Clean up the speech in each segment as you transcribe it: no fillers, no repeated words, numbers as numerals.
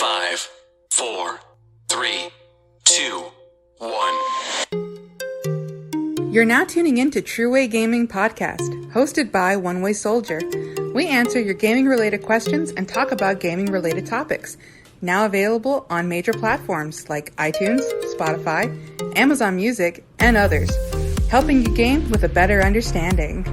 5, 4, 3, 2, 1. You're now tuning in to True Way Gaming Podcast, hosted by One Way Soldier. We answer your gaming-related questions and talk about gaming-related topics. Now available on major platforms like iTunes, Spotify, Amazon Music, and others, helping you game with a better understanding.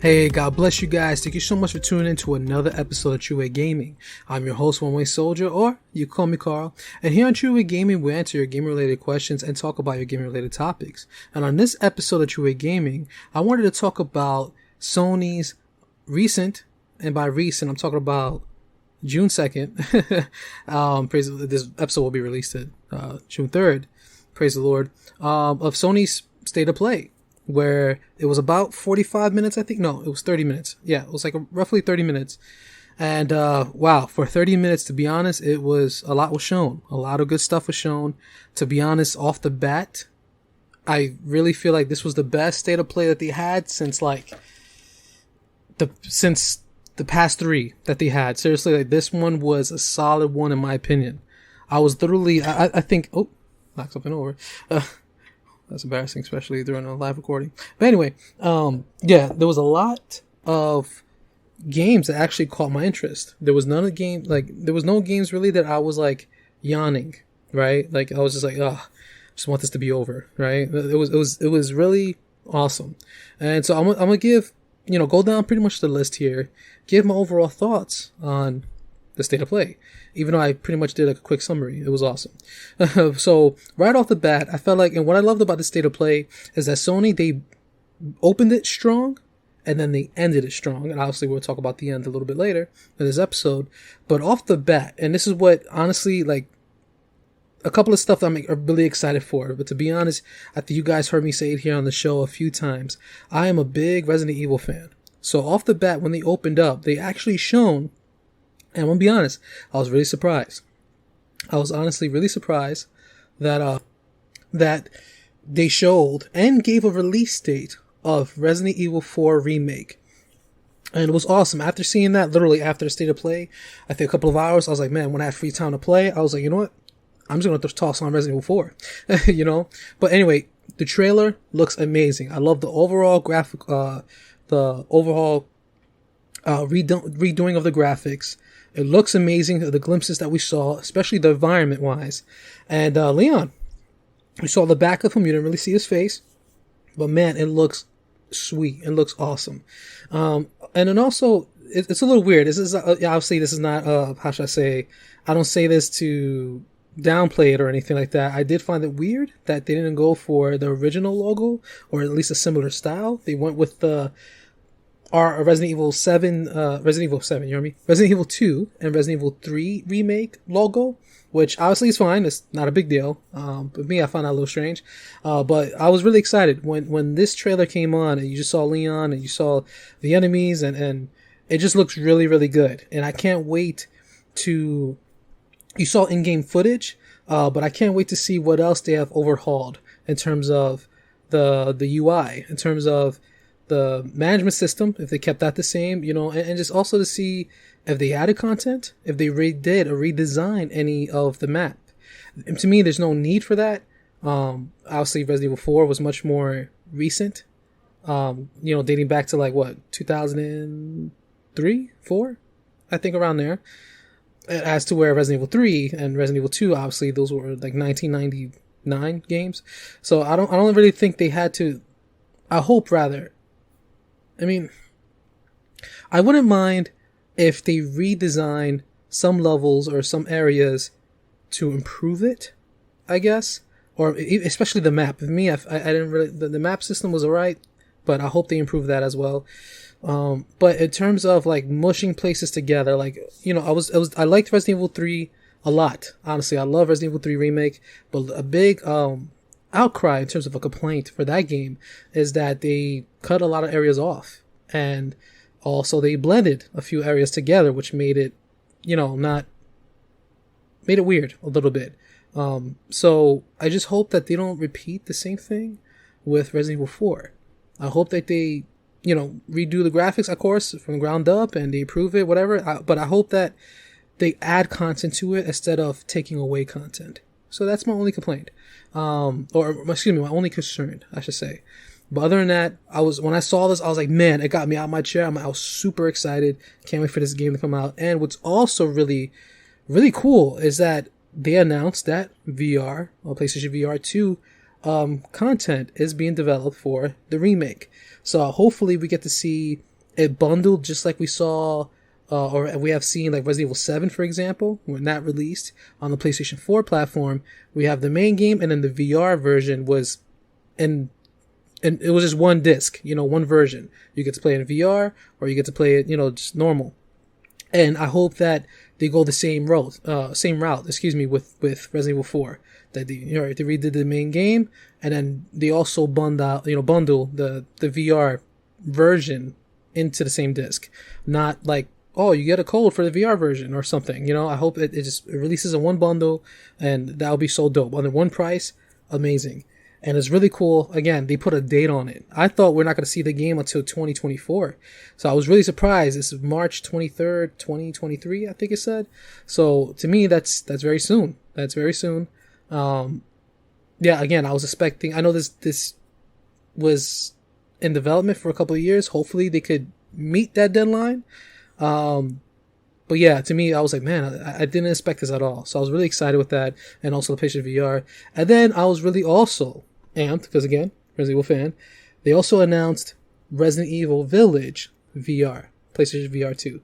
Hey, God bless you guys. Thank you so much for tuning in to another episode of True Way Gaming. I'm your host, One Way Soldier, or you call me Carl. And here on True Way Gaming, we answer your gaming-related questions and talk about your gaming-related topics. And on this episode of True Way Gaming, I wanted to talk about Sony's recent, and by recent, I'm talking about June 2nd. This episode will be released at June 3rd. Praise the Lord. Of Sony's State of Play, where it was about 45 minutes, I think. No, it was 30 minutes. Yeah, it was like roughly 30 minutes. And wow, for 30 minutes, to be honest, a lot was shown. A lot of good stuff was shown. To be honest, off the bat, I really feel like this was the best State of Play that they had since the past three that they had. Seriously, like this one was a solid one in my opinion. I was literally, I think, oh, knocked something over. That's embarrassing, especially during a live recording. But anyway, yeah, there was a lot of games that actually caught my interest. There was no games really that I was like yawning, right? Like I was just like, oh, just want this to be over, right? It was really awesome. And so I'm gonna give, go down pretty much the list here, give my overall thoughts on the State of Play. Even though I pretty much did a quick summary, it was awesome. So right off the bat, I felt like, and what I loved about the State of Play is that Sony, they opened it strong and then they ended it strong. And obviously we'll talk about the end a little bit later in this episode. But off the bat, and this is what honestly, like a couple of stuff that I'm really excited for. But to be honest, I think you guys heard me say it here on the show a few times. I am a big Resident Evil fan. So off the bat, when they opened up, they actually shown, and I'm going to be honest, I was really surprised. I was honestly really surprised that that they showed and gave a release date of Resident Evil 4 Remake. And it was awesome. After seeing that, literally after the State of Play, I think a couple of hours, I was like, man, when I have free time to play, I was like, you know what? I'm just going to toss on Resident Evil 4, But anyway, the trailer looks amazing. I love the overall graphic, the overall redoing of the graphics. It looks amazing, the glimpses that we saw, especially the environment-wise. And Leon, we saw the back of him. You didn't really see his face. But man, it looks sweet. It looks awesome. And then also, it's a little weird. This is, obviously, this is not, how should I say, I don't say this to downplay it or anything like that. I did find it weird that they didn't go for the original logo, or at least a similar style. They went with the Resident Evil 7, you know what I mean? Resident Evil 2 and Resident Evil 3 remake logo, which obviously is fine. It's not a big deal. But me, I found that a little strange. But I was really excited when this trailer came on and you just saw Leon and you saw the enemies and it just looks really, really good. And I can't wait you saw in-game footage, but I can't wait to see what else they have overhauled in terms of the UI, in terms of the management system, if they kept that the same, and just also to see if they added content, if they redid or redesigned any of the map. And to me, there's no need for that. Obviously, Resident Evil 4 was much more recent, dating back to like what, 2003, 4, I think around there. As to where Resident Evil 3 and Resident Evil 2, obviously, those were like 1999 games. So I don't really think they had to. I hope rather. I mean, I wouldn't mind if they redesign some levels or some areas to improve it, I guess, or especially the map. For me, I didn't really. The map system was alright, but I hope they improve that as well. But in terms of like mushing places together, like, I liked Resident Evil 3 a lot. Honestly, I love Resident Evil 3 Remake, but a big, outcry in terms of a complaint for that game is that they cut a lot of areas off, and also they blended a few areas together, which made it, made it weird a little bit. So I just hope that they don't repeat the same thing with Resident Evil 4. I hope that they redo the graphics, of course, from the ground up, and they improve it, whatever. But I hope that they add content to it instead of taking away content. So that's my only complaint. Or excuse me, my only concern, I should say. But other than that, when I saw this, I was like, man, it got me out of my chair. I was super excited. Can't wait for this game to come out. And what's also really, really cool is that they announced that VR, or PlayStation VR 2, content is being developed for the remake. So hopefully we get to see it bundled just like we saw, or we have seen like Resident Evil 7, for example, when that released on the PlayStation 4 platform. We have the main game, and then the VR version was and it was just one disc, one version. You get to play it in VR, or you get to play it, just normal. And I hope that they go the same route, with Resident Evil 4. That they redid the main game, and then they also bundle the VR version into the same disc. Not like, oh, you get a code for the VR version or something. I hope it releases in one bundle, and that'll be so dope. Under one price, amazing. And it's really cool. Again, they put a date on it. I thought we're not going to see the game until 2024. So I was really surprised. This is March 23rd, 2023, I think it said. So to me, that's very soon. That's very soon. Again, I was expecting, I know this was in development for a couple of years. Hopefully they could meet that deadline. But yeah, to me, I was like, man, I didn't expect this at all. So I was really excited with that. And also the PlayStation VR. And then I was really also amped, because again, Resident Evil fan, they also announced Resident Evil Village VR, PlayStation VR 2.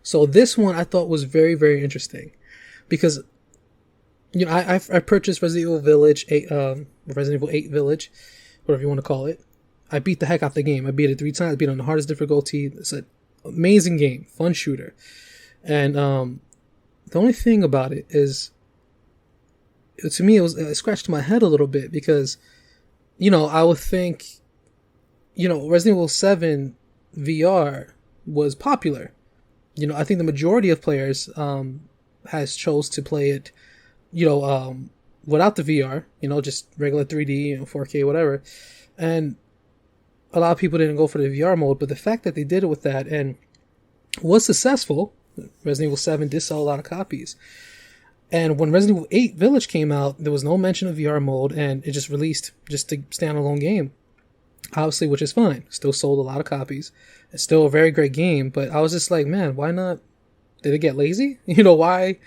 So this one I thought was very, very interesting, because I purchased Resident Evil Village, Resident Evil 8 Village, whatever you want to call it. I beat the heck out the game. I beat it 3 times. I beat it on the hardest difficulty. It's an amazing game, fun shooter. And the only thing about it is, to me, it scratched my head a little bit, because, I would think, Resident Evil 7 VR was popular. I think the majority of players has chose to play it, without the VR, just regular 3D, 4K, whatever. And a lot of people didn't go for the VR mode, but the fact that they did it with that and was successful, Resident Evil 7 did sell a lot of copies. And when Resident Evil 8 Village came out, there was no mention of VR mode, and it just released just a standalone game. Obviously, which is fine. Still sold a lot of copies. It's still a very great game, but I was just like, man, why not? Did they get lazy? Why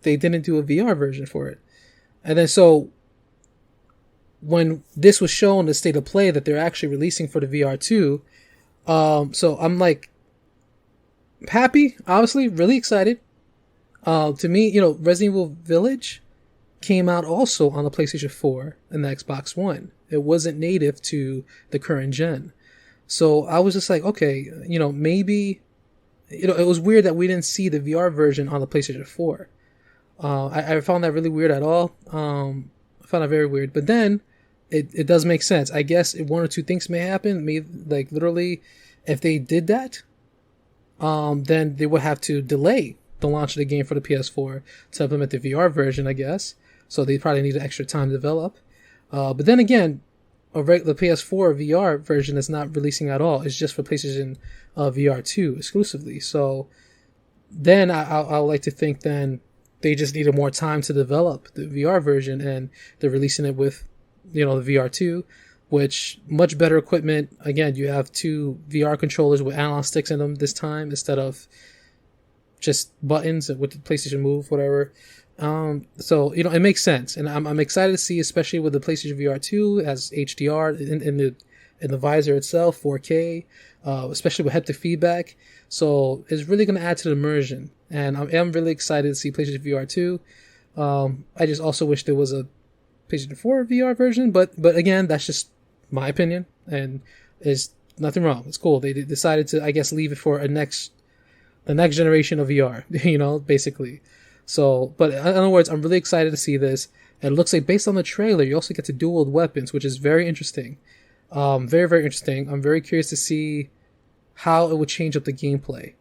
they didn't do a VR version for it? And then so when this was shown, the state of play that they're actually releasing for the VR 2, so I'm like happy, obviously, really excited. To me, Resident Evil Village came out also on the PlayStation 4 and the Xbox One. It wasn't native to the current gen. So I was just like, okay, maybe, it was weird that we didn't see the VR version on the PlayStation 4. I found that really weird at all. I found that very weird. But then it does make sense. I guess one or two things may happen. Maybe, like, literally, if they did that, then they would have to delay the launch of the game for the PS4 to implement the VR version, I guess. So they probably need extra time to develop. But then again, the PS4 VR version is not releasing at all. It's just for PlayStation VR 2 exclusively. So then I would like to think then they just needed more time to develop the VR version, and they're releasing it with, the VR 2, which much better equipment. Again, you have 2 VR controllers with analog sticks in them this time instead of just buttons with the PlayStation Move, whatever. So, it makes sense. And I'm excited to see, especially with the PlayStation VR 2 as HDR in the visor itself, 4K, especially with haptic feedback. So it's really going to add to the immersion. And I am really excited to see PlayStation VR 2. I just also wish there was a PlayStation 4 VR version, but again, that's just my opinion, and there's nothing wrong. It's cool. They decided to, I guess, leave it for the next generation of VR, basically. So, but in other words, I'm really excited to see this. And it looks like, based on the trailer, you also get to dual weapons, which is very interesting. Very, very interesting. I'm very curious to see how it would change up the gameplay.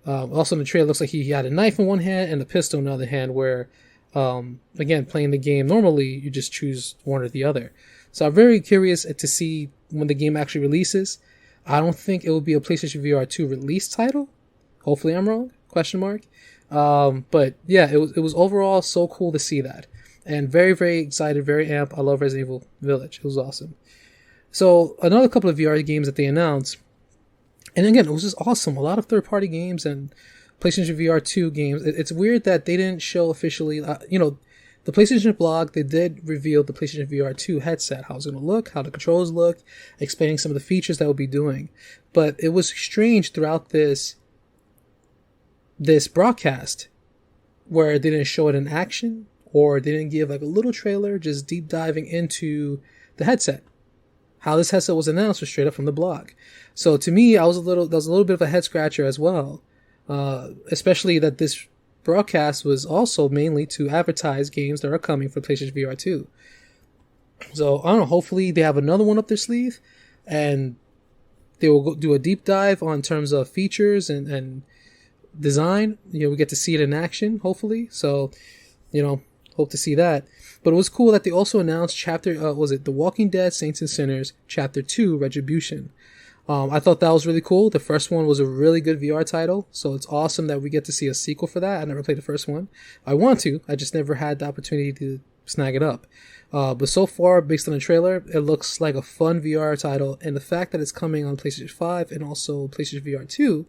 Also in the trailer, it looks like he had a knife in one hand and a pistol in the other hand, where, again, playing the game normally, you just choose one or the other. So I'm very curious to see when the game actually releases. I don't think it will be a PlayStation VR 2 release title. Hopefully I'm wrong, question mark. But yeah, it was overall so cool to see that. And very, very excited, very amped. I love Resident Evil Village. It was awesome. So another couple of VR games that they announced. And again, it was just awesome. A lot of third-party games and PlayStation VR 2 games. It's weird that they didn't show officially, the PlayStation blog, they did reveal the PlayStation VR 2 headset, how it's going to look, how the controls look, explaining some of the features that we'll be doing. But it was strange throughout this broadcast where they didn't show it in action, or they didn't give like a little trailer just deep diving into the headset. How this headset was announced was straight up from the blog. So to me, that was a little bit of a head scratcher as well. Especially that this broadcast was also mainly to advertise games that are coming for PlayStation VR 2. So I don't know, hopefully they have another one up their sleeve and they will do a deep dive on terms of features and design. We get to see it in action, hopefully. So, hope to see that. But it was cool that they also announced The Walking Dead Saints and Sinners Chapter 2 Retribution. I thought that was really cool. The first one was a really good VR title, so it's awesome that we get to see a sequel for that. I never played the first one. I want to. I just never had the opportunity to snag it up. But so far, based on the trailer, it looks like a fun VR title, and the fact that it's coming on PlayStation 5 and also PlayStation VR 2,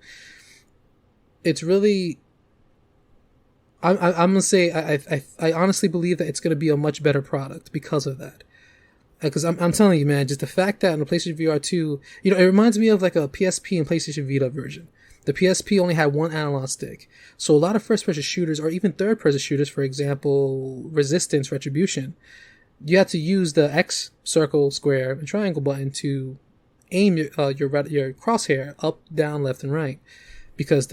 it's really... I'm gonna say I honestly believe that it's gonna be a much better product because of that. Because I'm telling you, man, just the fact that on the PlayStation VR 2, it reminds me of like a PSP and PlayStation Vita version. The PSP only had one analog stick. So a lot of first-person shooters, or even third-person shooters, for example, Resistance, Retribution, you had to use the X, circle, square, and triangle button to aim your crosshair up, down, left, and right, because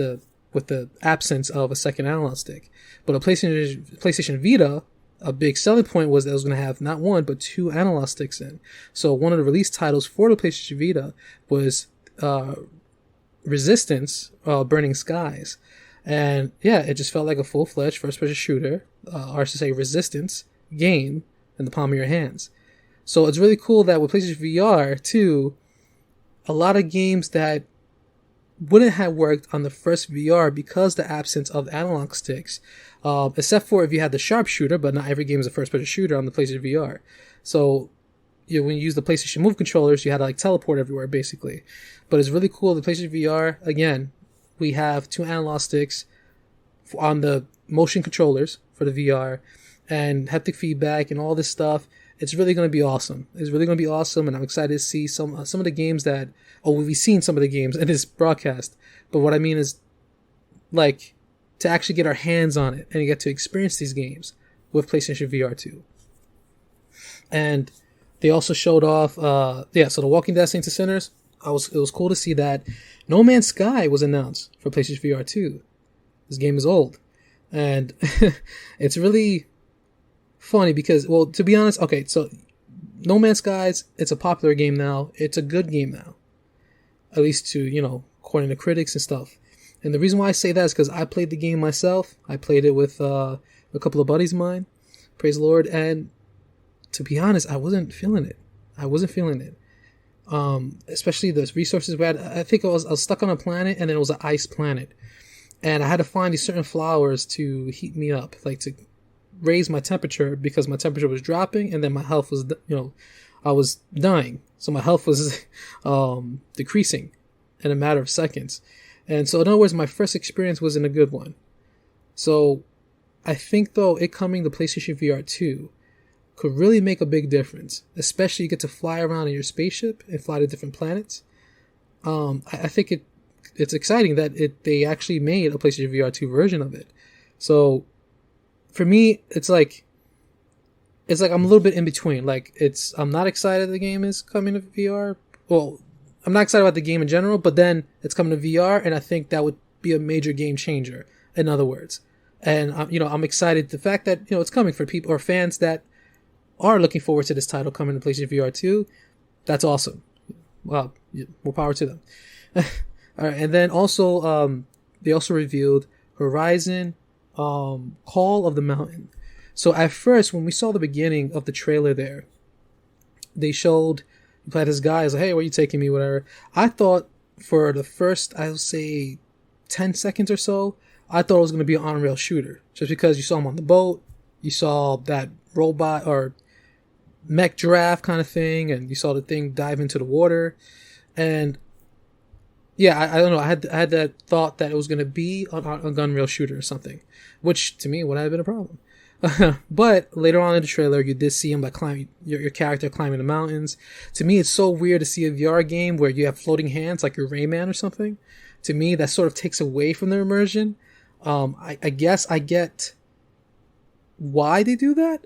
with the absence of a second analog stick. But a PlayStation Vita, a big selling point was that it was going to have not one, but two analog sticks in. So one of the release titles for the PlayStation Vita was Resistance, Burning Skies. And yeah, it just felt like a full-fledged first-person shooter, or I should say Resistance, game in the palm of your hands. So it's really cool that with PlayStation VR 2, a lot of games that wouldn't have worked on the first VR because the absence of analog sticks, except for if you had the sharpshooter, but not every game is a first-person shooter on the PlayStation VR. So, when you use the PlayStation Move controllers, you had to like teleport everywhere, basically. But it's really cool. The PlayStation VR, again, we have two analog sticks on the motion controllers for the VR, and haptic feedback and all this stuff. It's really going to be awesome. It's really going to be awesome, and I'm excited to see some of the games that... we've seen some of the games in this broadcast, but what I mean is, like, to actually get our hands on it and get to experience these games with PlayStation VR 2. And they also showed off, so The Walking Dead Saints and Sinners, it was cool to see that. No Man's Sky was announced for PlayStation VR 2. This game is old. And it's really funny because, well, to be honest, okay, so No Man's Sky, it's a popular game now. It's a good game now. At least to, according to critics and stuff. And the reason why I say that is because I played the game myself. I played it with a couple of buddies of mine. Praise the Lord. And to be honest, I wasn't feeling it. Especially the resources we had. I think I was stuck on a planet, and then it was an ice planet. And I had to find these certain flowers to heat me up, like to raise my temperature, because my temperature was dropping, and then my health was, I was dying. So my health was decreasing in a matter of seconds. And so in other words, my first experience wasn't a good one. So I think, though, it coming to PlayStation VR 2 could really make a big difference. Especially you get to fly around in your spaceship and fly to different planets. I think it's exciting that they actually made a PlayStation VR 2 version of it. So for me, it's like I'm a little bit in between. Like, I'm not excited the game is coming to VR. Well, I'm not excited about the game in general, but then it's coming to VR, and I think that would be a major game changer, in other words. And, I'm excited the fact that, it's coming for people or fans that are looking forward to this title coming to PlayStation VR 2. That's awesome. Wow. More power to them. All right. And then also, they also revealed Horizon, Call of the Mountain. So at first, when we saw the beginning of the trailer there, they showed, You play this guy, he's like, hey, where you taking me, whatever. I thought for the first, I would say, 10 seconds or so, I thought it was going to be an on-rail shooter. Just because you saw him on the boat, you saw that robot or mech giraffe kind of thing, and you saw the thing dive into the water. And yeah, I don't know. I had that thought that it was going to be a gun rail shooter or something, which to me would have been a problem. But later on in the trailer, you did see him like climbing your character climbing the mountains. To me, it's so weird to see a VR game where you have floating hands like your Rayman or something. To me, that sort of takes away from the immersion. I guess I get why they do that.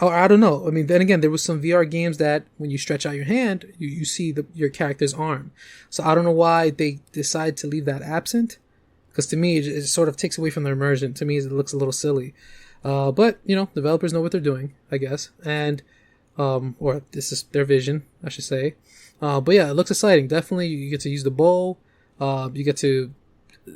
Or I don't know. I mean, then again, there was some VR games that when you stretch out your hand, you see your character's arm. So I don't know why they decide to leave that absent. Because to me, it sort of takes away from the immersion. To me, it looks a little silly. But, you know, developers know what they're doing, I guess. And, or this is their vision, I should say. But yeah, it looks exciting. Definitely, you get to use the bow. You get to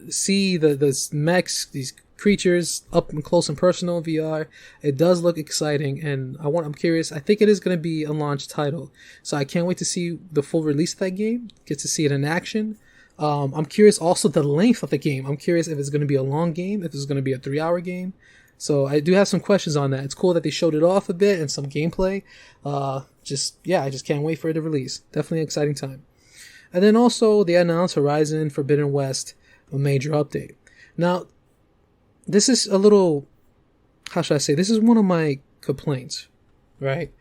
see the mechs, these creatures up and close and personal in VR. It does look exciting, and I'm curious. I think it is going to be a launch title. So I can't wait to see the full release of that game. Get to see it in action. I'm curious also the length of the game. I'm curious if it's going to be a long game, if it's going to be a 3-hour game. So I do have some questions on that. It's cool that they showed it off a bit and some gameplay. I just can't wait for it to release. Definitely an exciting time. And then also they announced Horizon Forbidden West, a major update. Now, this is a little, how should I say, this is one of my complaints, right?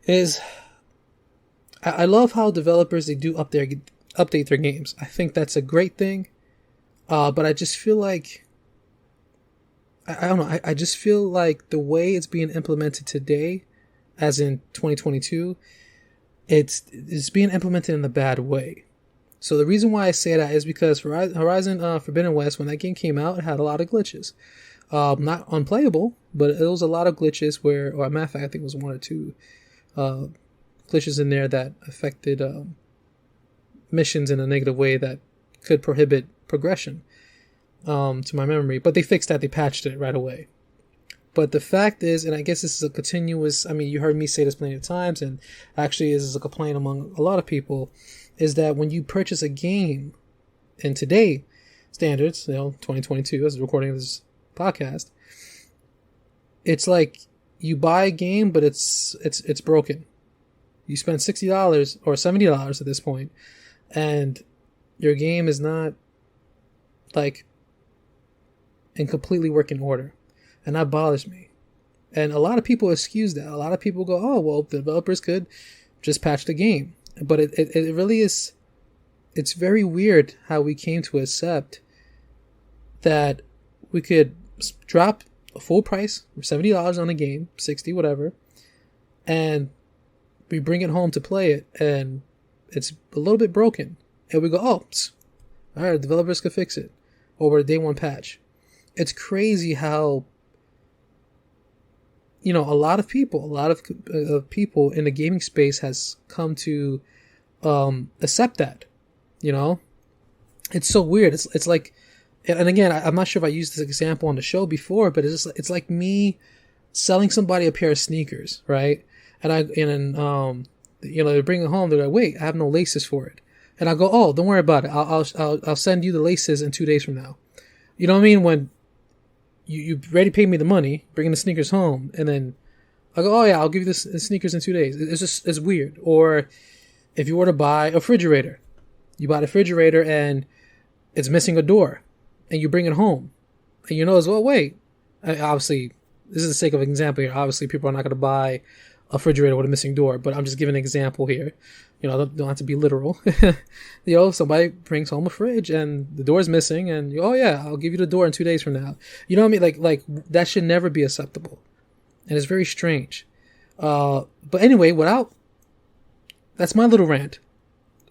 I love how developers, they do update their games. I think that's a great thing. But I just feel like, I don't know. I just feel like the way it's being implemented today, as in 2022, it's being implemented in a bad way. So the reason why I say that is because Horizon Forbidden West, when that game came out, it had a lot of glitches. Not unplayable, but it was a lot of glitches where, or a matter of fact, I think it was 1 or 2 glitches in there that affected missions in a negative way that could prohibit progression. To my memory, but they fixed that. They patched it right away. But the fact is, and I guess this is a continuous, I mean, you heard me say this plenty of times, and actually this is a complaint among a lot of people, is that when you purchase a game in today standards, 2022, as the recording of this podcast, it's like you buy a game, but it's broken. You spend $60 or $70 at this point, and your game is not like in completely working order. And that bothers me. And a lot of people excuse that. A lot of people go, oh, well, developers could just patch the game. But it really is, it's very weird how we came to accept that we could drop a full price, $70 on a game, 60 whatever, and we bring it home to play it, and it's a little bit broken. And we go, oh, all right, developers could fix it over a day one patch. It's crazy how, a lot of people in the gaming space has come to accept that. It's so weird. It's like, and again, I'm not sure if I used this example on the show before, but it's like me selling somebody a pair of sneakers, right? And they bring it home. They're like, wait, I have no laces for it. And I go, oh, don't worry about it. I'll send you the laces in 2 days from now. You know what I mean? When you already paid me the money, bringing the sneakers home, and then I go, oh yeah, I'll give you the sneakers in 2 days. It's weird. Or if you were to buy a refrigerator, you buy the refrigerator and it's missing a door, and you bring it home, and you know as well, wait, obviously, this is the sake of an example here. Obviously, people are not going to buy a refrigerator with a missing door, but I'm just giving an example here. Don't have to be literal. Somebody brings home a fridge and the door's missing, and oh yeah, I'll give you the door in 2 days from now. You know what I mean? Like that should never be acceptable, and it's very strange. But anyway, that's my little rant.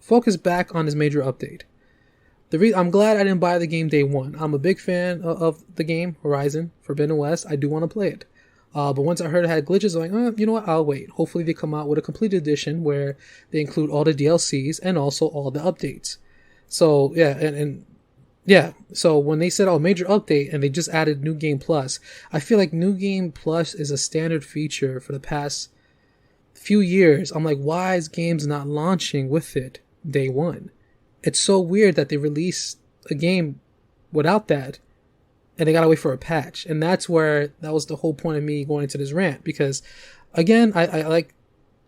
Focus back on this major update. I'm glad I didn't buy the game day one. I'm a big fan of the game Horizon Forbidden West. I do want to play it. But once I heard it had glitches, I'm like, you know what? I'll wait. Hopefully they come out with a complete edition where they include all the DLCs and also all the updates. So yeah, so when they said, major update, and they just added New Game Plus, I feel like New Game Plus is a standard feature for the past few years, I'm like, why is games not launching with it day one? It's so weird that they release a game without that, and they gotta wait for a patch. And that was the whole point of me going into this rant, because again, I like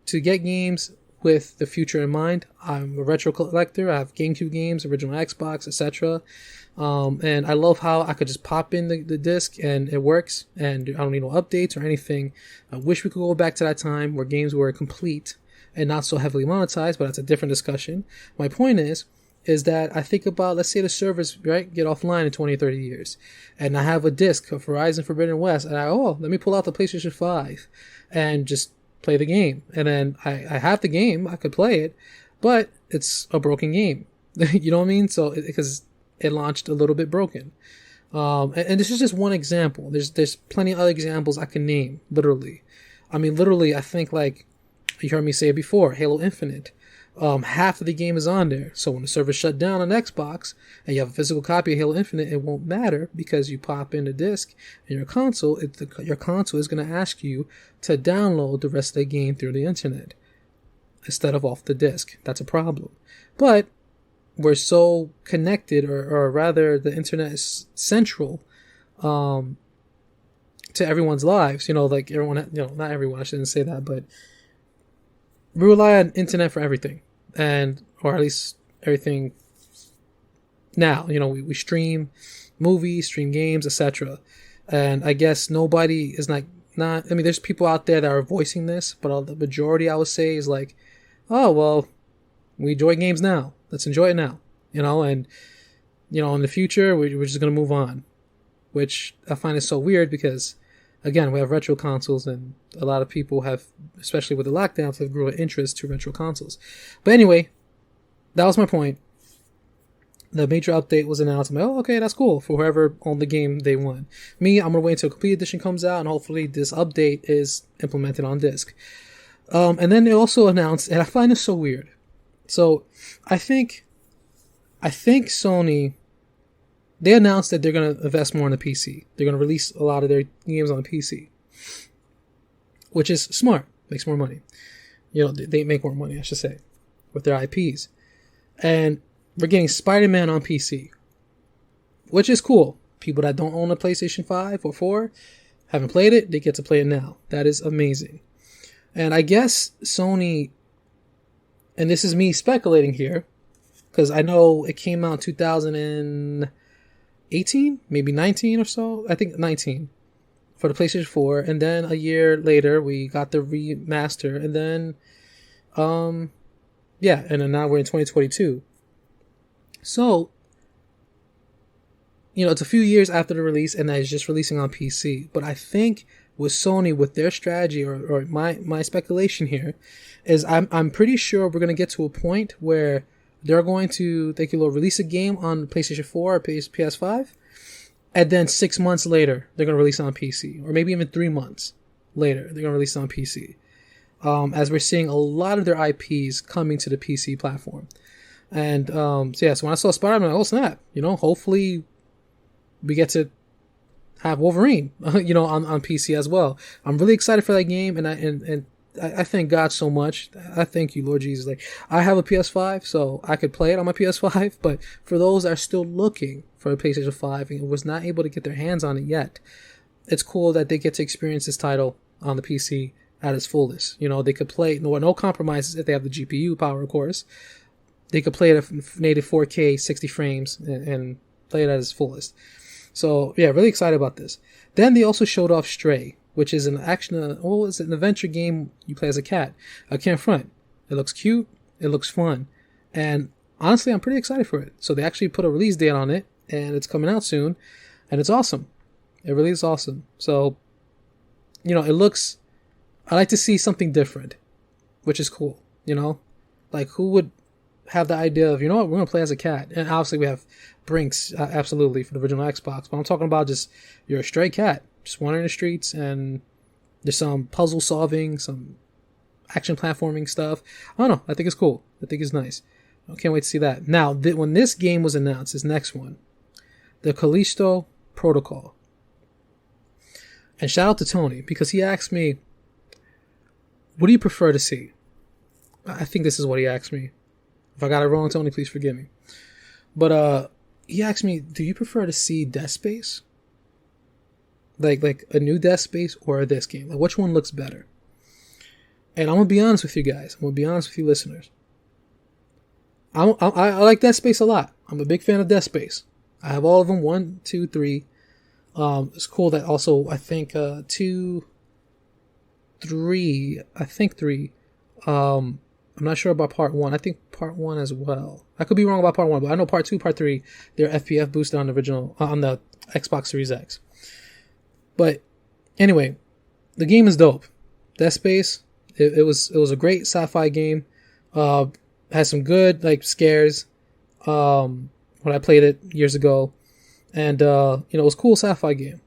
to get games with the future in mind. I'm a retro collector. I have GameCube games, original Xbox, etc. And I love how I could just pop in the disc and it works, and I don't need no updates or anything. I wish we could go back to that time where games were complete and not so heavily monetized, but that's a different discussion. My point is that I think about, let's say the servers, right, get offline in 20 or 30 years, and I have a disc of Horizon Forbidden West, and let me pull out the PlayStation 5 and just play the game. And then I have the game, I could play it, but it's a broken game. You know what I mean? So, because it launched a little bit broken. And this is just one example. There's plenty of other examples I can name, literally. I mean, literally, I think, like, you heard me say it before, Halo Infinite. Half of the game is on there. So when the server shut down on Xbox and you have a physical copy of Halo Infinite, it won't matter, because you pop in the disc in your console. Your console is going to ask you to download the rest of the game through the internet instead of off the disc. That's a problem. But we're so connected, or rather the internet is central to everyone's lives. Like everyone, not everyone, I shouldn't say that, but we rely on internet for everything, or at least everything now. We stream movies, stream games, etc. And I guess nobody is not. I mean, there's people out there that are voicing this, but the majority, I would say, is like, oh well, we enjoy games now. Let's enjoy it now. And in the future, we're just gonna move on, which I find is so weird, because again, we have retro consoles, and a lot of people have, especially with the lockdowns, have grew an interest to retro consoles. But anyway, that was my point. The major update was announced. I'm like, oh, okay, that's cool for whoever owned the game day one. Me, I'm gonna wait until Complete Edition comes out, and hopefully this update is implemented on disc. And then they also announced, and I find this so weird. So I think Sony, they announced that they're going to invest more in the PC. They're going to release a lot of their games on the PC, which is smart. Makes more money. They make more money, I should say, with their IPs. And we're getting Spider-Man on PC, which is cool. People that don't own a PlayStation 5 or 4, haven't played it, they get to play it now. That is amazing. And I guess Sony, and this is me speculating here, because I know it came out in 2018, maybe 19 or so. I think 19 for the PlayStation 4. And then a year later, we got the remaster. And then, and then now we're in 2022. So, it's a few years after the release, and that is just releasing on PC. But I think with Sony, with their strategy, or my speculation here, is I'm pretty sure we're going to get to a point where they can release a game on PlayStation 4 or PS5, and then 6 months later, they're going to release it on PC. Or maybe even 3 months later, they're going to release it on PC. As we're seeing a lot of their IPs coming to the PC platform. And, so when I saw Spider-Man, I'm like, oh snap, hopefully we get to have Wolverine, on PC as well. I'm really excited for that game, and I thank God so much. I thank you, Lord Jesus. Like, I have a PS5, so I could play it on my PS5, but for those that are still looking for a PlayStation 5 and was not able to get their hands on it yet, it's cool that they get to experience this title on the PC at its fullest. They could play, no compromises if they have the GPU power, of course. They could play it at native 4K, 60 frames, and play it at its fullest. So, yeah, really excited about this. Then they also showed off Stray, which is an an adventure game you play as a cat. I can't front. It looks cute. It looks fun. And honestly, I'm pretty excited for it. So they actually put a release date on it, and it's coming out soon, and it's awesome. It really is awesome. So, it looks, I like to see something different, which is cool, Like, who would have the idea of, we're going to play as a cat? And obviously we have Brinks, absolutely, for the original Xbox. But I'm talking about just, you're a stray cat, just wandering the streets, and there's some puzzle solving, some action platforming stuff. I don't know. I think it's cool. I think it's nice. I can't wait to see that. Now, when this game was announced, this next one, the Callisto Protocol. And shout out to Tony, because he asked me, what do you prefer to see? I think this is what he asked me. If I got it wrong, Tony, please forgive me. But he asked me, do you prefer to see Dead Space? Like a new Dead Space or this game? Like, which one looks better? And I'm going to be honest with you guys. I'm going to be honest with you listeners. I like Dead Space a lot. I'm a big fan of Dead Space. I have all of them, 1, 2, 3. It's cool that also, I think, 2, 3, I think 3. I'm not sure about part 1. I think part 1 as well. I could be wrong about part 1, but I know part 2, part 3, they're FPS boosted on the original, on the Xbox Series X. But anyway, the game is dope. Dead Space, it was a great sci-fi game. Has some good like scares. When I played it years ago, and it was a cool sci-fi game.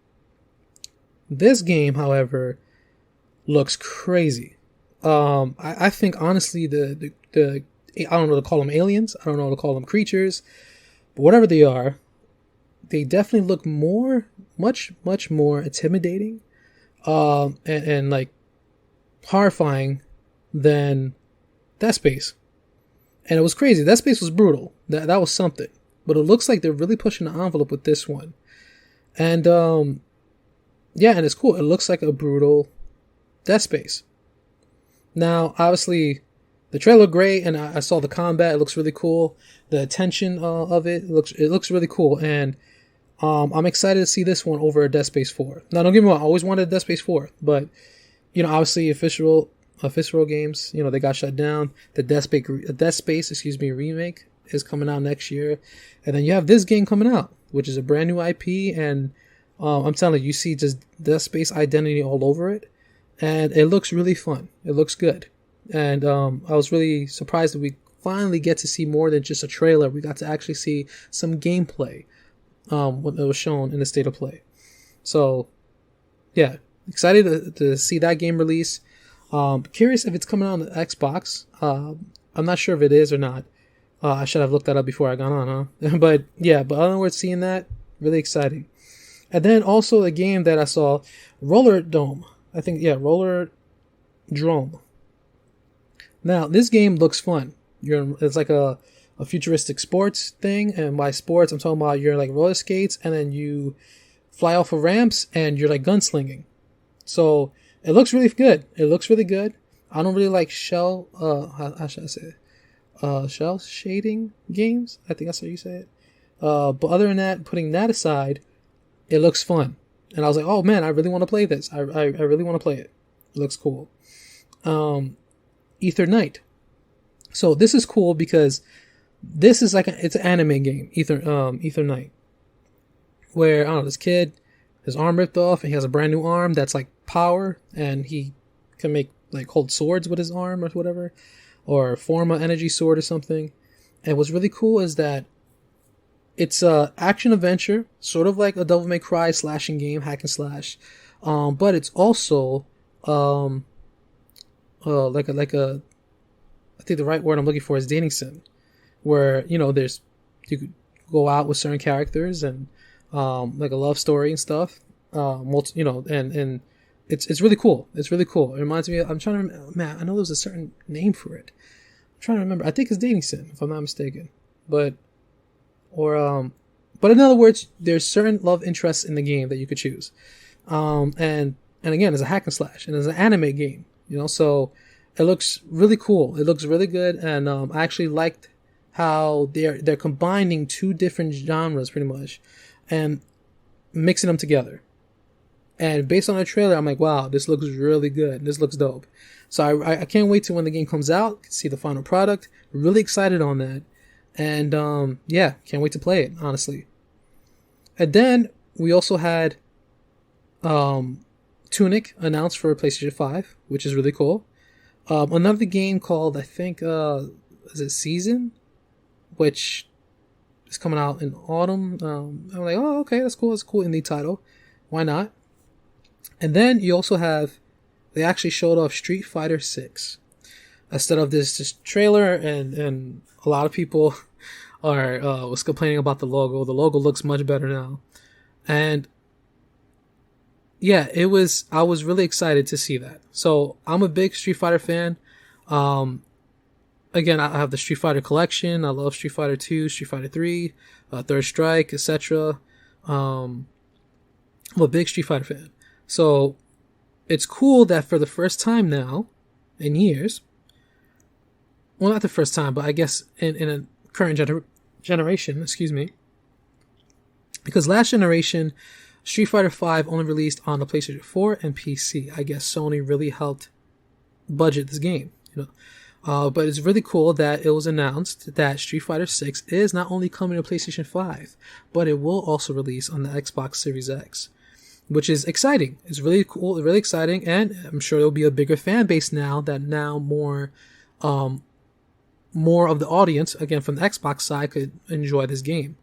This game, however, looks crazy. I think honestly the I don't know to call them aliens. I don't know to call them creatures, but whatever they are, they definitely look much more intimidating, and like horrifying than Dead Space. And it was crazy. Dead Space was brutal. That was something. But it looks like they're really pushing the envelope with this one. And yeah, and it's cool. It looks like a brutal Dead Space. Now, obviously, the trailer looked great, and I saw the combat. It looks really cool. The tension of it looks really cool, and I'm excited to see this one over Dead Space 4. Now, don't get me wrong, I always wanted Dead Space 4, but obviously, official games, they got shut down. The Dead Space, remake is coming out next year, and then you have this game coming out, which is a brand new IP, and I'm telling you see just Dead Space identity all over it. And it looks really fun. It looks good. And I was really surprised that we finally get to see more than just a trailer. We got to actually see some gameplay when it was shown in the State of Play. So, yeah. Excited to see that game release. Curious if it's coming out on the Xbox. I'm not sure if it is or not. I should have looked that up before I got on, huh? But, yeah. But other words, seeing that, really exciting. And then also a game that I saw, Roller Dome. I think, yeah, Roller Drome. Now, this game looks fun. It's like a futuristic sports thing, and by sports, I'm talking about you're like roller skates, and then you fly off of ramps, and you're like gunslinging. So, it looks really good. It looks really good. I don't really like shell, how should I say it? Shell shading games? I think that's how you say it. But other than that, putting that aside, it looks fun. And I was like, oh man, I really want to play this. I really want to play it. It looks cool. Ether Knight. So this is cool because this is it's an anime game, Ether Knight. Where, I don't know, this kid, his arm ripped off, and he has a brand new arm that's like power, and he can hold swords with his arm or whatever, or form an energy sword or something. And what's really cool is that it's a action adventure, sort of like a Devil May Cry slashing game, hack and slash, but it's also like a I think the right word I'm looking for is dating sim, where you could go out with certain characters and like a love story and stuff, and it's really cool. It's really cool. It reminds me. I'm trying to remember, man. I know there's a certain name for it. I'm trying to remember. I think it's dating sim, if I'm not mistaken, but in other words, there's certain love interests in the game that you could choose. And again, it's a hack and slash, and it's an anime game, so it looks really cool. It looks really good. And, I actually liked how they're combining two different genres pretty much and mixing them together. And based on the trailer, I'm like, wow, this looks really good. This looks dope. So I can't wait to when the game comes out, see the final product. Really excited on that. And, yeah, can't wait to play it, honestly. And then we also had, Tunic announced for PlayStation 5, which is really cool. Another game called, I think, is it Season? Which is coming out in autumn. I'm like, oh, okay, that's cool. That's a cool indie title. Why not? And then you also have, they actually showed off Street Fighter 6. Instead of this trailer, and a lot of people was complaining about the logo. The logo looks much better now. And yeah, I was really excited to see that. So I'm a big Street Fighter fan. Again, I have the Street Fighter collection. I love Street Fighter 2, Street Fighter 3, Third Strike, etc. I'm a big Street Fighter fan. So it's cool that for the first time now, in years, well, not the first time, but I guess in a current generation, excuse me, because last generation, Street Fighter V only released on the PlayStation 4 and PC. I guess Sony really helped budget this game, but it's really cool that it was announced that Street Fighter 6 is not only coming to PlayStation 5, but it will also release on the Xbox Series X, which is exciting. It's really cool, really exciting, and I'm sure there'll be a bigger fan base now that more of the audience, again from the Xbox side, could enjoy this game.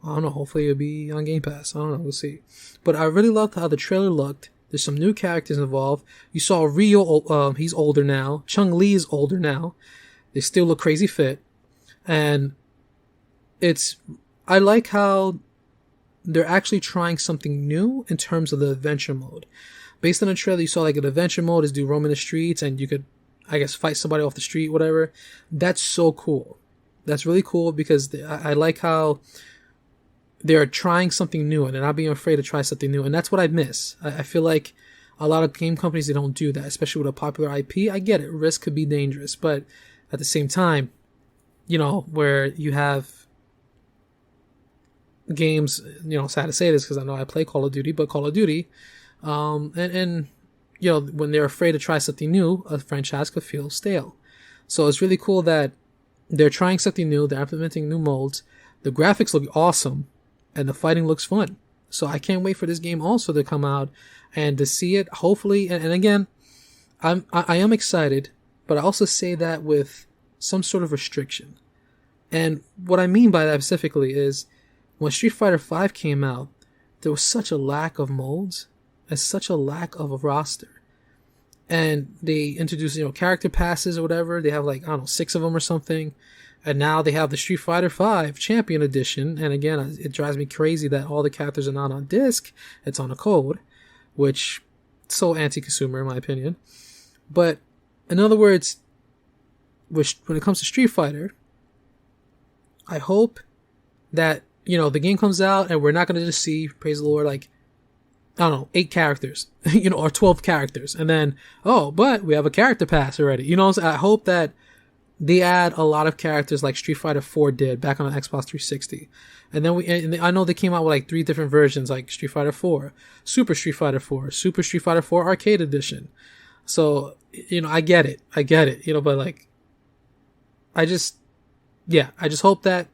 I don't know, hopefully it'll be on Game Pass. I don't know, we'll see. But I really loved how the trailer looked. There's some new characters involved. You saw Ryo, he's older now. Chun-Li is older now. They still look crazy fit. And I like how they're actually trying something new in terms of the adventure mode. Based on the trailer, you saw like an adventure mode is do roam in the streets and you could, I guess, fight somebody off the street, whatever. That's so cool. That's really cool because I like how they're trying something new and they're not being afraid to try something new. And that's what I miss. I feel like a lot of game companies, they don't do that, especially with a popular IP. I get it. Risk could be dangerous. But at the same time, where you have games, sad to say this because I know I play Call of Duty, but Call of Duty, and when they're afraid to try something new, a franchise could feel stale. So it's really cool that they're trying something new. They're implementing new modes. The graphics look awesome. And the fighting looks fun. So I can't wait for this game also to come out and to see it, hopefully. And again, I am excited, but I also say that with some sort of restriction. And what I mean by that specifically is when Street Fighter V came out, there was such a lack of modes and such a lack of a roster. And they introduced, character passes or whatever. They have 6 of them or something. And now they have the Street Fighter V Champion Edition. And again, it drives me crazy that all the characters are not on disc. It's on a code, which is so anti-consumer in my opinion. But in other words, when it comes to Street Fighter, I hope that, the game comes out and we're not going to just see, praise the Lord, 8 characters, or 12 characters. And then, but we have a character pass already. I hope that they add a lot of characters like Street Fighter 4 did back on the Xbox 360. And then I know they came out with 3 different versions, like Street Fighter 4, Super Street Fighter 4, Super Street Fighter 4 Arcade Edition. So, I get it, but I just hope that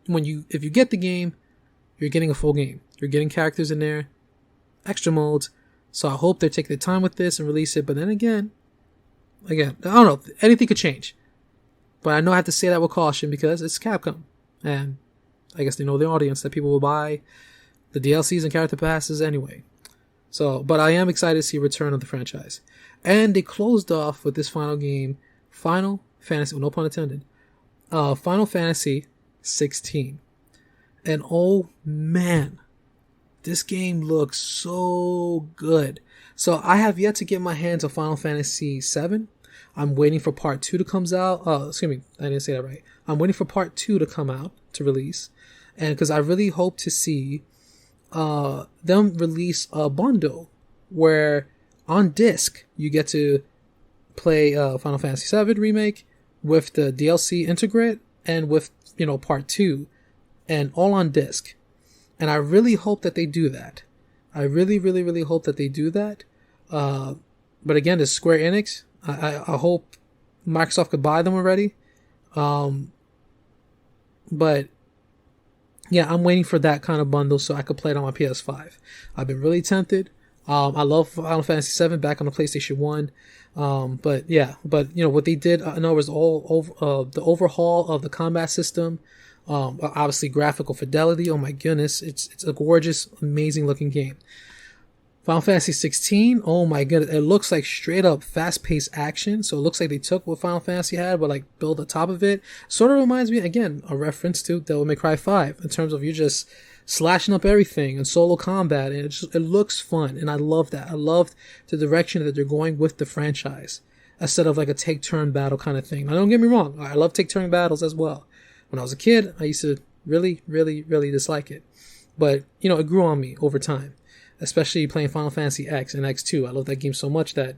if you get the game, you're getting a full game. You're getting characters in there, extra modes. So I hope they're taking the time with this and release it. But then again, I don't know. Anything could change. But I know I have to say that with caution because it's Capcom. And I guess they know their audience that people will buy the DLCs and character passes anyway. So, but I am excited to see return of the franchise. And they closed off with this final game, Final Fantasy, no pun intended, Final Fantasy 16. And oh man, this game looks so good. So I have yet to get my hands on Final Fantasy 7. I'm waiting for part 2 to come out. Oh, excuse me, I didn't say that right. I'm waiting for part 2 to come out, to release. And because I really hope to see them release a bundle where on disc you get to play Final Fantasy 7 Remake with the DLC Integrate and with, part 2 and all on disc. And I really hope that they do that. I really, really, really hope that they do that. But again, it's Square Enix. I hope Microsoft could buy them already. But yeah, I'm waiting for that kind of bundle so I could play it on my PS5. I've been really tempted. I love Final Fantasy 7 back on the PlayStation 1. But what they did, I know it was all over, the overhaul of the combat system. Obviously graphical fidelity. Oh my goodness. It's a gorgeous, amazing looking game. Final Fantasy 16, oh my goodness, it looks like straight up fast-paced action. So it looks like they took what Final Fantasy had, but built on top of it. Sort of reminds me, again, a reference to Devil May Cry 5 in terms of you're just slashing up everything and solo combat, and it looks fun, and I love that. I love the direction that they're going with the franchise instead of like a take-turn battle kind of thing. Now, don't get me wrong, I love take-turn battles as well. When I was a kid, I used to really, really, really dislike it, but you know, it grew on me over time, especially playing Final Fantasy X and X2. I love that game so much that,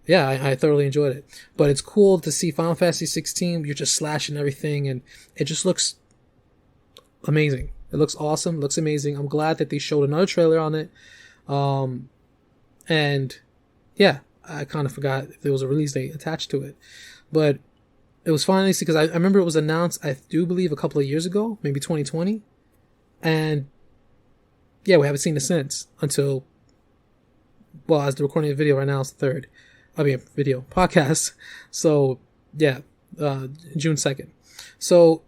yeah, I thoroughly enjoyed it. But it's cool to see Final Fantasy 16. You're just slashing everything, and it just looks amazing. It looks awesome. It looks amazing. I'm glad that they showed another trailer on it. And yeah, I kind of forgot if there was a release date attached to it. But it was finally, because I remember it was announced, I do believe, a couple of years ago, maybe 2020. And yeah, we haven't seen it since until, well, as the recording of the video right now is the 3rd. Video podcast. So yeah, June 2nd. So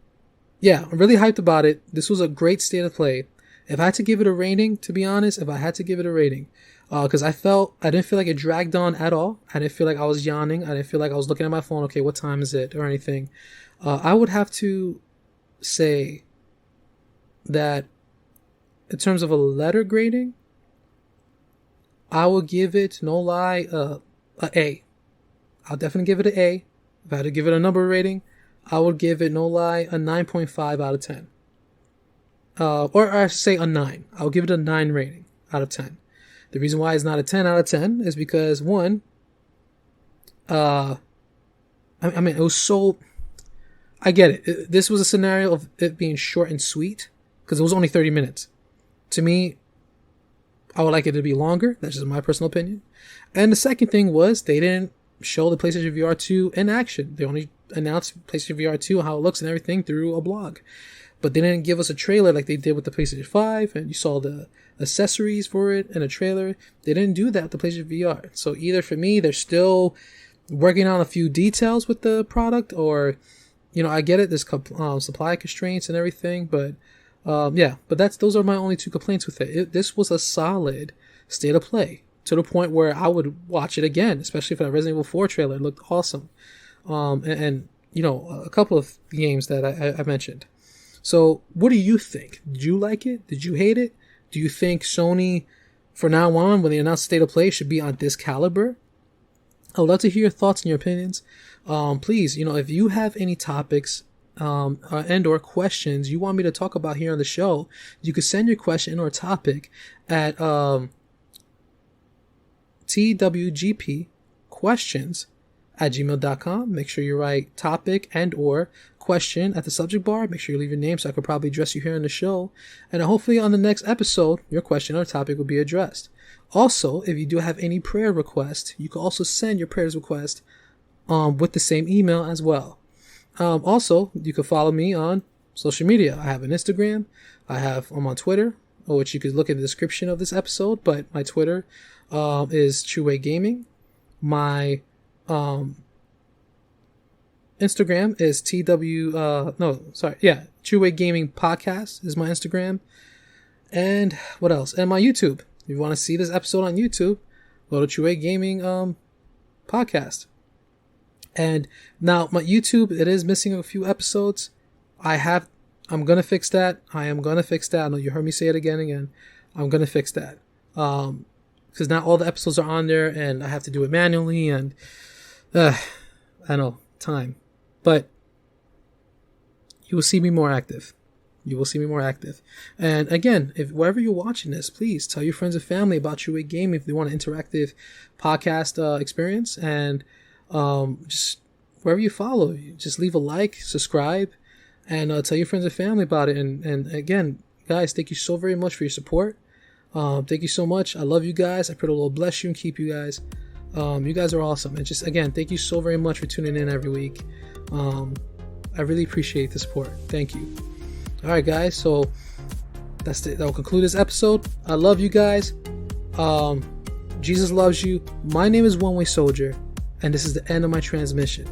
yeah, I'm really hyped about it. This was a great state of play. If I had to give it a rating, to be honest, because I didn't feel like it dragged on at all. I didn't feel like I was yawning. I didn't feel like I was looking at my phone. Okay, what time is it or anything? I would have to say that in terms of a letter grading, I would give it, no lie, a A. I'll definitely give it an A. If I had to give it a number rating, I would give it, no lie, a 9.5 out of 10. Or I should say a 9. I'll give it a 9 rating out of 10. The reason why it's not a 10 out of 10 is because, one, I mean, it was so, I get it. This was a scenario of it being short and sweet, because it was only 30 minutes. To me, I would like it to be longer. That's just my personal opinion. And the second thing was they didn't show the PlayStation VR 2 in action. They only announced PlayStation VR 2, how it looks and everything, through a blog. But they didn't give us a trailer like they did with the PlayStation 5, and you saw the accessories for it and a trailer. They didn't do that with the PlayStation VR. So either for me, they're still working on a few details with the product, or, you know, I get it, there's supply constraints and everything, but yeah, but those are my only two complaints with it. This was a solid state of play, to the point where I would watch it again, especially for that Resident Evil 4 trailer. It looked awesome. And you know, a couple of games that I mentioned. So what do you think? Did you like it? Did you hate it? Do you think Sony, for now on, when they announce state of play, should be on this caliber? I would love to hear your thoughts and your opinions. Please, you know, if you have any topics and or questions you want me to talk about here on the show, you could send your question or topic at twgpquestions@gmail.com. Make sure you write topic and or question at the subject bar. Make sure you leave your name so I could probably address you here on the show. And hopefully on the next episode, your question or topic will be addressed. Also, if you do have any prayer requests, you can also send your prayers request with the same email as well. Also, you can follow me on social media. I have an Instagram. I'm on Twitter, which you could look at the description of this episode, but my Twitter is True Gaming. My Instagram is True Gaming Podcast is my Instagram. And what else? And my YouTube. If you want to see this episode on YouTube, go to True Gaming Podcast. And now my YouTube, it is missing a few episodes. I'm gonna fix that. I know you heard me say it again. I'm gonna fix that. Because not all the episodes are on there, and I have to do it manually, and I know, time. But you will see me more active. And again, if wherever you're watching this, please tell your friends and family about True Gaming if they want an interactive podcast experience. And just wherever you follow, just leave a like, subscribe, and tell your friends and family about it. And again, guys, thank you so very much for your support. Thank you so much. I love you guys. I pray the Lord bless you and keep you guys. You guys are awesome. And just again, thank you so very much for tuning in every week. I really appreciate the support. Thank you. All right, guys. So that's it. That will conclude this episode. I love you guys. Jesus loves you. My name is One Way Soldier, and this is the end of my transmission.